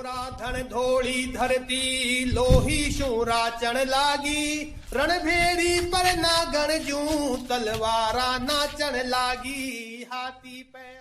घोरा धन धोली धरती लोही शूरा चढ़ लागी रणभेरी पर नागण जू तलवारा नाचण लागी हाथी पे।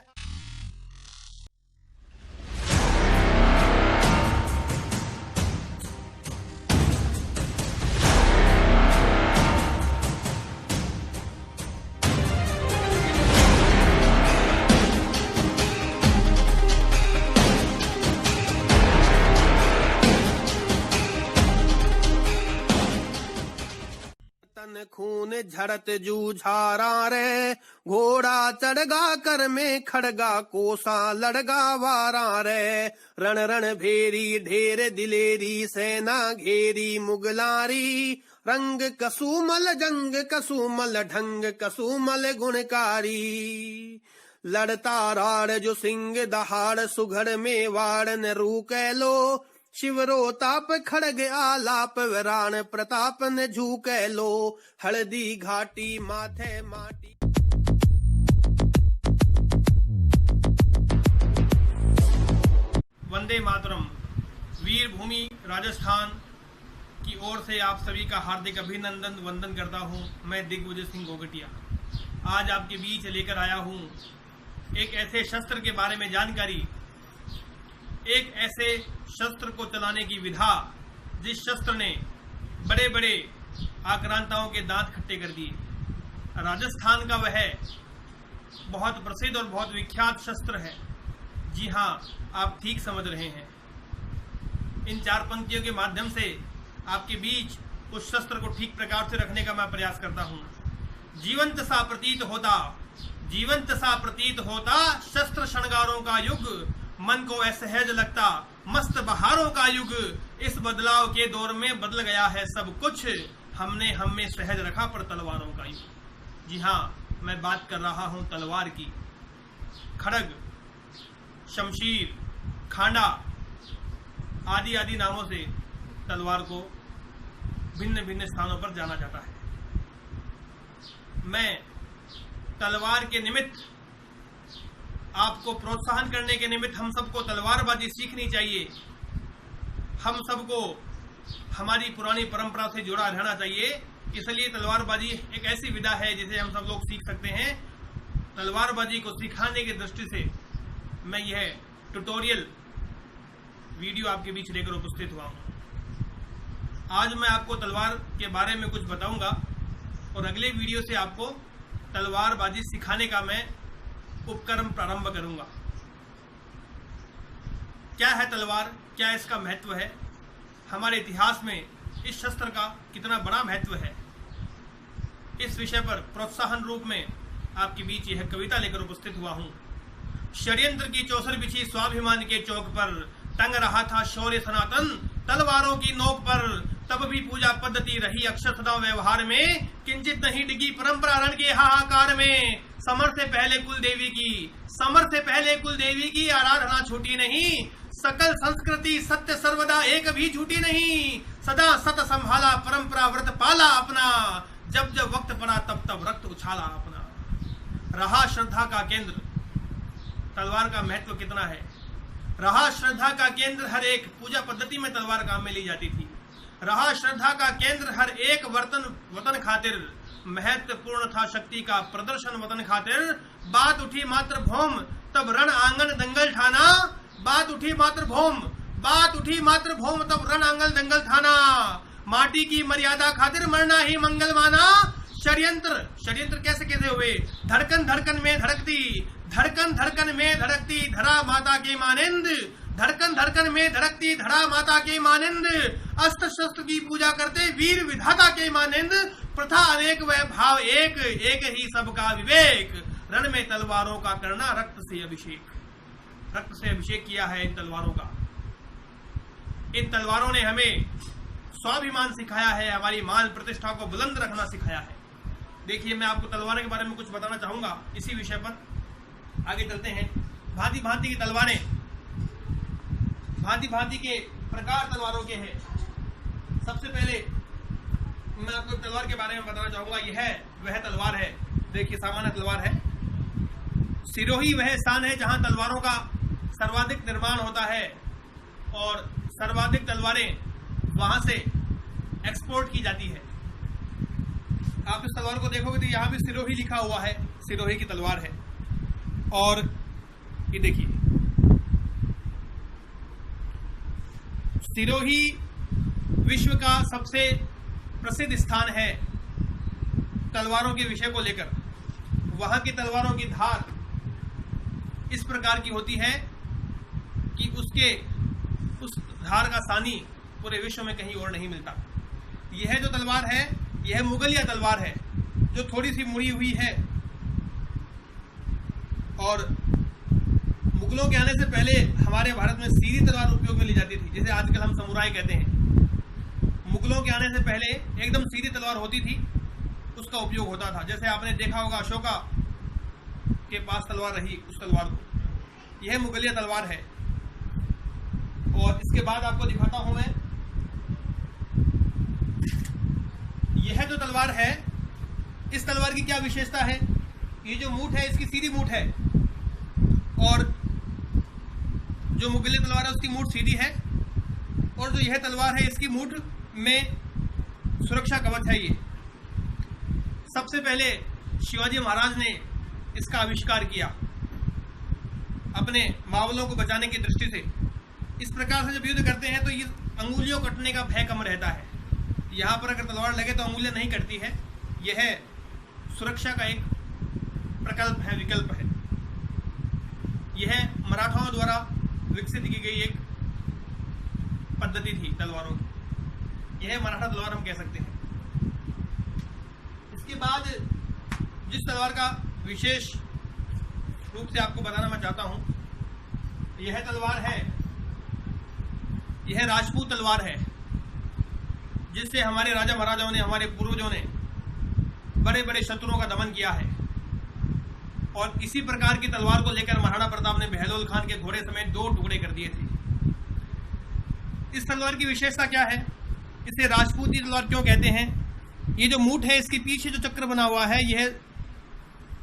तन खून झड़त जूझारा रे घोड़ा चढ़गा कर में खड़गा कोसा लड़गा वारा रे रण रण भेरी ढेर दिलेरी सेना घेरी मुगलारी रंग कसुमल जंग कसुमल ढंग कसुमल गुणकारी लड़ता राड़ जो सिंह दहाड़ सुघड़ में वाड़ न रूकैलो शिवरो ताप खड़ग आलाप विराण प्रताप न झूके लो हल्दी घाटी माथे माटी। वंदे मातरम। वीर भूमि राजस्थान की ओर से आप सभी का हार्दिक अभिनंदन वंदन करता हूं। मैं दिग्विजय सिंह गोगटिया आज आपके बीच लेकर आया हूं एक ऐसे शस्त्र के बारे में जानकारी, एक ऐसे शस्त्र को चलाने की विधा जिस शस्त्र ने बड़े बड़े आक्रांताओं के दांत खट्टे कर दिए। राजस्थान का वह बहुत प्रसिद्ध और बहुत विख्यात शस्त्र है। जी हां, आप ठीक समझ रहे हैं। इन चार पंक्तियों के माध्यम से आपके बीच उस शस्त्र को ठीक प्रकार से रखने का मैं प्रयास करता हूं। जीवंत सा प्रतीत होता शस्त्र शृंगारों का युग, मन को असहज लगता मस्त बहारों का युग। इस बदलाव के दौर में बदल गया है सब कुछ, हमने हम में सहज रखा पर तलवारों का युग। जी हाँ, मैं बात कर रहा हूं तलवार की। खड़ग, शमशीर, खांडा आदि आदि नामों से तलवार को भिन्न भिन्न स्थानों पर जाना जाता है। मैं तलवार के निमित्त आपको प्रोत्साहन करने के निमित्त हम सबको तलवारबाजी सीखनी चाहिए। हम सबको हमारी पुरानी परंपरा से जुड़ा रहना चाहिए। इसलिए तलवारबाजी एक ऐसी विधा है जिसे हम सब लोग सीख सकते हैं। तलवारबाजी को सिखाने की दृष्टि से मैं यह ट्यूटोरियल वीडियो आपके बीच लेकर उपस्थित हुआ हूं। आज मैं आपको तलवार के बारे में कुछ बताऊंगा और अगले वीडियो से आपको तलवारबाजी सिखाने का मैं उपक्रम प्रारंभ करूंगा। क्या है तलवार, क्या इसका महत्व है, हमारे इतिहास में इस शस्त्र का कितना बड़ा महत्व है, इस विषय पर प्रोत्साहन रूप में आपके बीच यह कविता लेकर उपस्थित हुआ हूं। षड्यंत्र की चौसर बिछी स्वाभिमान के चौक पर टंग रहा था शौर्य सनातन तलवारों की नोक पर। तब भी पूजा पद्धति रही अक्षर सदा व्यवहार में, किंचित नहीं डिगी परंपरा रण के हाहाकार में। समर से पहले कुल देवी की आराधना छूटी नहीं, सकल संस्कृति सत्य सर्वदा एक भी झूठी नहीं। सदा सत संभाला परंपरा व्रत पाला अपना, जब जब वक्त पड़ा तब तब रक्त उछाला अपना। रहा श्रद्धा का केंद्र, तलवार का महत्व कितना है। रहा श्रद्धा का केंद्र, हर एक पूजा पद्धति में तलवार काम में ली जाती थी। रहा श्रद्धा का केंद्र, हर एक वतन खातिर महत्वपूर्ण था शक्ति का प्रदर्शन वतन खातिर। बात उठी मात्र भौम तब रण आंगन दंगल ठाना, बात उठी मात्र भौम तब रण आंगन दंगल ठाना। माटी की मर्यादा खातिर मरना ही मंगल माना। षड्यंत्र कैसे हुए। धड़कन धड़कन में धड़कती धरा माता के मानिंद, धड़कन धड़कन में धड़कती धरा माता के मानिंद। अस्त्र शस्त्र की पूजा करते वीर विधाता के मानिंद। प्रथा अनेक वह भाव एक, एक ही सबका विवेक। रण में तलवारों का करना रक्त से अभिषेक किया है इन तलवारों का। इन तलवारों ने हमें स्वाभिमान सिखाया है, हमारी मान प्रतिष्ठा को बुलंद रखना सिखाया है। देखिए, मैं आपको तलवारों के बारे में कुछ बताना चाहूंगा। इसी विषय पर आगे चलते हैं। भांति भांति की तलवारें, भांति भांति के प्रकार तलवारों के हैं। सबसे पहले मैं आपको तलवार के बारे में बताना चाहूंगा। यह वह तलवार है, देखिए सामान्य तलवार है। सिरोही वह स्थान है जहां तलवारों का सर्वाधिक निर्माण होता है। और सर्वाधिक तलवारें वहां से एक्सपोर्ट की जाती है। आप इस तलवार को देखोगे तो यहाँ भी सिरोही लिखा हुआ है, सिरोही की तलवार है। और ये देखिए, सिरोही विश्व का सबसे प्रसिद्ध स्थान है तलवारों के विषय को लेकर। वहां की तलवारों की धार इस प्रकार की होती है कि उस धार का सानी पूरे विश्व में कहीं और नहीं मिलता। यह जो तलवार है, यह मुगलिया तलवार है, जो थोड़ी सी मुड़ी हुई है। और मुगलों के आने से पहले हमारे भारत में सीधी तलवार उपयोग में ली जाती थी, जिसे आजकल हम समुराई कहते हैं। मुगलों के आने से पहले एकदम सीधी तलवार होती थी, उसका उपयोग होता था। जैसे आपने देखा होगा अशोका के पास तलवार रही, उस तलवार को, यह मुगलिया तलवार है। और इसके बाद आपको दिखाता हूं मैं, यह जो तलवार है, इस तलवार की क्या विशेषता है। ये जो मूठ है, इसकी सीधी मूठ है, और जो मुगलिया तलवार है उसकी मूठ सीधी है। और जो यह तलवार है, इसकी मूठ में सुरक्षा कवच है। ये सबसे पहले शिवाजी महाराज ने इसका आविष्कार किया अपने मावलों को बचाने की दृष्टि से। इस प्रकार से जब युद्ध करते हैं तो ये अंगुलियों कटने का भय कम रहता है। यहाँ पर अगर तलवार लगे तो अंगुलियां नहीं कटती है। यह सुरक्षा का एक प्रकल्प है, विकल्प है। यह मराठाओं द्वारा विकसित की गई एक पद्धति थी तलवारों की। यह मराठा तलवार हम कह सकते हैं। इसके बाद जिस तलवार का विशेष रूप से आपको बताना मैं चाहता हूं, यह तलवार है, यह राजपूत तलवार है, जिससे हमारे राजा महाराजाओं ने, हमारे पूर्वजों ने बड़े बड़े शत्रुओं का दमन किया है। और इसी प्रकार की तलवार को लेकर महाराणा प्रताप ने बहलोल खान के घोड़े समेत 2 टुकड़े कर दिए थे। इस तलवार की विशेषता क्या है, इसे राजपूती तलवार क्यों कहते हैं। ये जो मूठ है, इसके पीछे जो चक्र बना हुआ है, यह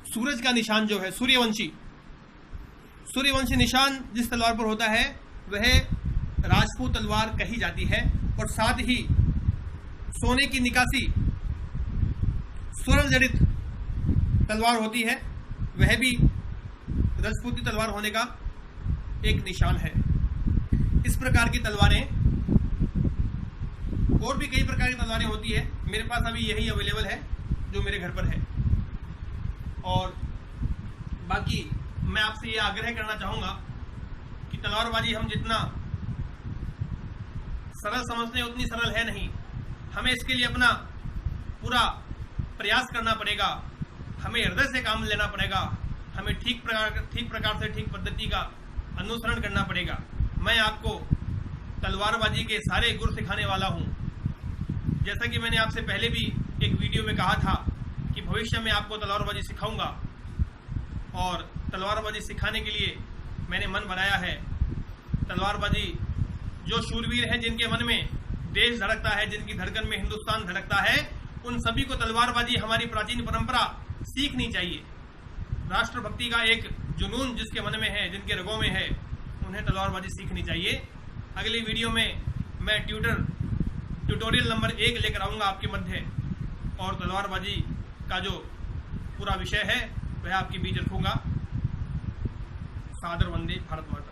सूरज का निशान जो है, सूर्यवंशी निशान जिस तलवार पर होता है वह राजपूत तलवार कही जाती है। और साथ ही सोने की निकासी स्वर्ण जड़ित तलवार होती है, वह भी राजपूती तलवार होने का एक निशान है। इस प्रकार की तलवारें, और भी कई प्रकार की तलवारें होती है। मेरे पास अभी यही अवेलेबल है जो मेरे घर पर है। और बाकी मैं आपसे ये आग्रह करना चाहूंगा कि तलवारबाजी हम जितना सरल समझते हैं उतनी सरल है नहीं। हमें इसके लिए अपना पूरा प्रयास करना पड़ेगा, हमें हृदय से काम लेना पड़ेगा, हमें ठीक प्रकार से ठीक पद्धति का अनुसरण करना पड़ेगा। मैं आपको तलवारबाजी के सारे गुर सिखाने वाला हूं। जैसा कि मैंने आपसे पहले भी एक वीडियो में कहा था कि भविष्य में आपको तलवारबाजी सिखाऊंगा, और तलवारबाजी सिखाने के लिए मैंने मन बनाया है। तलवारबाजी जो शूरवीर हैं, जिनके मन में देश धड़कता है, जिनकी धड़कन में हिंदुस्तान धड़कता है, उन सभी को तलवारबाजी, हमारी प्राचीन परंपरा सीखनी चाहिए। राष्ट्रभक्ति का एक जुनून जिसके मन में है, जिनके रगों में है, उन्हें तलवारबाजी सीखनी चाहिए। अगली वीडियो में मैं ट्यूटोरियल नंबर 1 लेकर आऊंगा आपके मध्य, और तलवारबाजी का जो पूरा विषय है वह आपके बीच रखूंगा। सादर वंदे भारत माता।